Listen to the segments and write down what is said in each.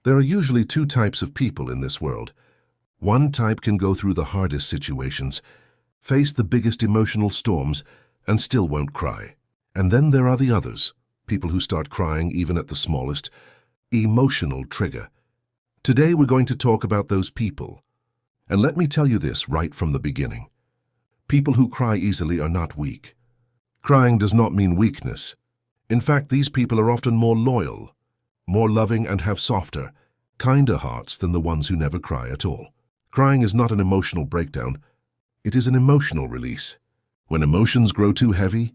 There are usually two types of people in this world. One type can go through the hardest situations, face the biggest emotional storms, and still won't cry. And then there are the others, people who start crying even at the smallest emotional trigger. Today we're going to talk about those people. And let me tell you this right from the beginning. People who cry easily are not weak. Crying does not mean weakness. In fact, these people are often more loyal, more loving, and have softer, kinder hearts than the ones who never cry at all. Crying is not an emotional breakdown. It is an emotional release. When emotions grow too heavy,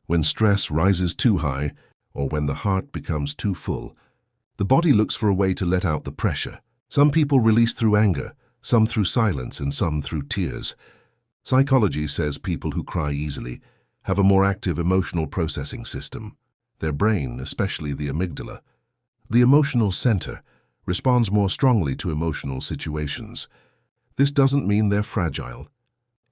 when stress rises too high, or when the heart becomes too full, the body looks for a way to let out the pressure. Some people release through anger, some through silence, and some through tears. Psychology says people who cry easily have a more active emotional processing system. Their brain, especially the amygdala, the emotional center, responds more strongly to emotional situations. This doesn't mean they're fragile.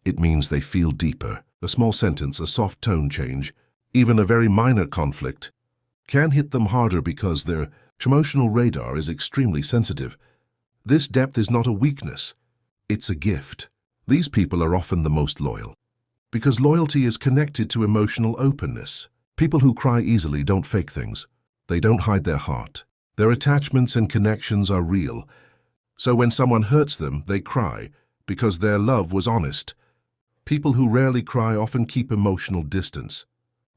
It means they feel deeper. A small sentence, a soft tone change, even a very minor conflict, can hit them harder because their emotional radar is extremely sensitive. This depth is not a weakness. It's a gift. These people are often the most loyal, because loyalty is connected to emotional openness. People who cry easily don't fake things. They don't hide their heart. Their attachments and connections are real. So when someone hurts them, they cry because their love was honest. People who rarely cry often keep emotional distance.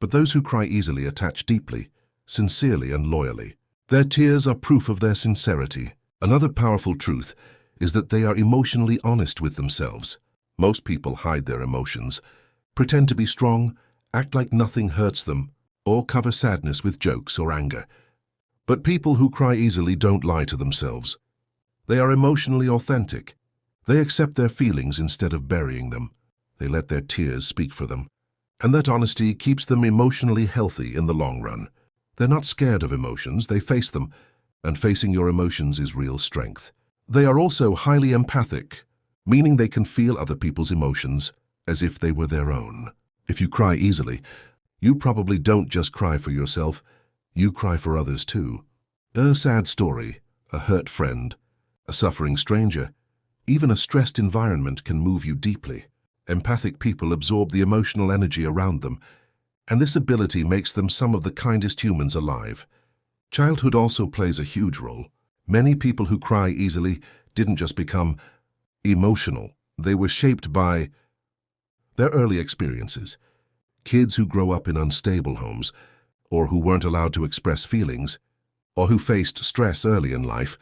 But those who cry easily attach deeply, sincerely, and loyally. Their tears are proof of their sincerity. Another powerful truth is that they are emotionally honest with themselves. Most people hide their emotions, pretend to be strong, act like nothing hurts them, or cover sadness with jokes or anger. But people who cry easily don't lie to themselves. They are emotionally authentic. They accept their feelings instead of burying them. They let their tears speak for them. And that honesty keeps them emotionally healthy in the long run. They're not scared of emotions, they face them. And facing your emotions is real strength. They are also highly empathic, meaning they can feel other people's emotions as if they were their own. If you cry easily, you probably don't just cry for yourself, you cry for others too. A sad story, a hurt friend, a suffering stranger, even a stressed environment can move you deeply. Empathic people absorb the emotional energy around them, and this ability makes them some of the kindest humans alive. Childhood also plays a huge role. Many people who cry easily didn't just become emotional. They were shaped by their early experiences. Kids who grow up in unstable homes, or who weren't allowed to express feelings, or who faced stress early in life,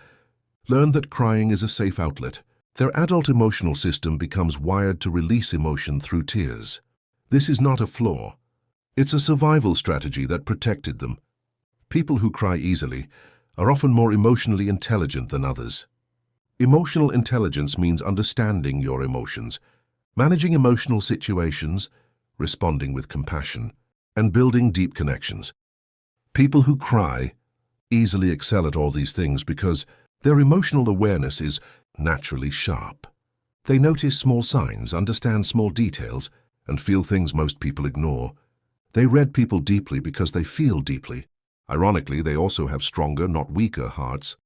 learn that crying is a safe outlet. Their adult emotional system becomes wired to release emotion through tears. This is not a flaw. It's a survival strategy that protected them. People who cry easily are often more emotionally intelligent than others. Emotional intelligence means understanding your emotions, managing emotional situations, responding with compassion, and building deep connections. People who cry easily excel at all these things because their emotional awareness is naturally sharp. They notice small signs, understand small details, and feel things most people ignore. They read people deeply because they feel deeply. Ironically, they also have stronger, not weaker hearts.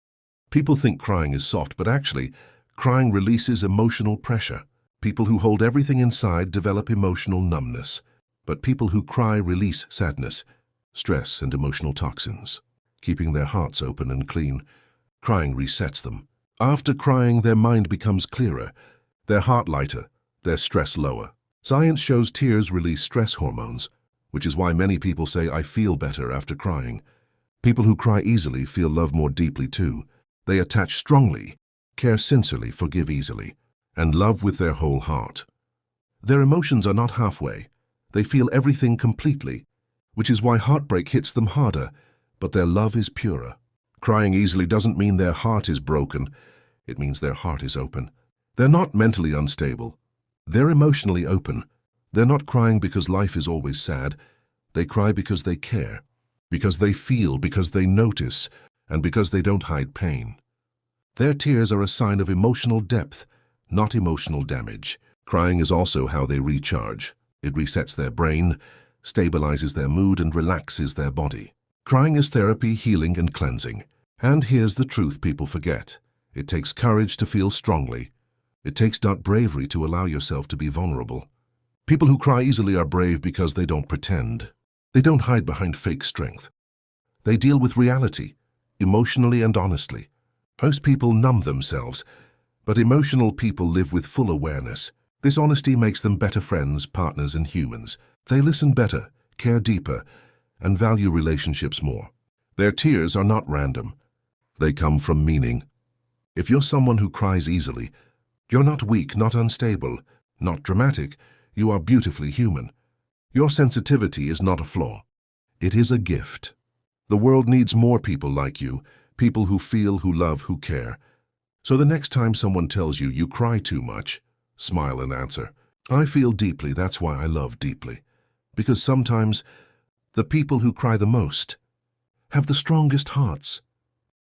People think crying is soft, but actually, crying releases emotional pressure. People who hold everything inside develop emotional numbness. But people who cry release sadness, stress, and emotional toxins, keeping their hearts open and clean. Crying resets them. After crying, their mind becomes clearer, their heart lighter, their stress lower. Science shows tears release stress hormones, which is why many people say, "I feel better after crying." People who cry easily feel love more deeply too. They attach strongly, care sincerely, forgive easily, and love with their whole heart. Their emotions are not halfway. They feel everything completely, which is why heartbreak hits them harder, but their love is purer. Crying easily doesn't mean their heart is broken. It means their heart is open. They're not mentally unstable. They're emotionally open. They're not crying because life is always sad. They cry because they care, because they feel, because they notice, and because they don't hide pain. Their tears are a sign of emotional depth, not emotional damage. Crying is also how they recharge. It resets their brain, stabilizes their mood, and relaxes their body. Crying is therapy, healing, and cleansing. And here's the truth people forget. It takes courage to feel strongly. It takes dark bravery to allow yourself to be vulnerable. People who cry easily are brave because they don't pretend. They don't hide behind fake strength. They deal with reality, emotionally and honestly. Most people numb themselves, but emotional people live with full awareness. This honesty makes them better friends, partners, and humans. They listen better, care deeper, and value relationships more. Their tears are not random. They come from meaning. If you're someone who cries easily, you're not weak, not unstable, not dramatic. You are beautifully human. Your sensitivity is not a flaw. It is a gift. The world needs more people like you, people who feel, who love, who care. So the next time someone tells you cry too much, smile and answer, I feel deeply, that's why I love deeply. Because sometimes the people who cry the most have the strongest hearts.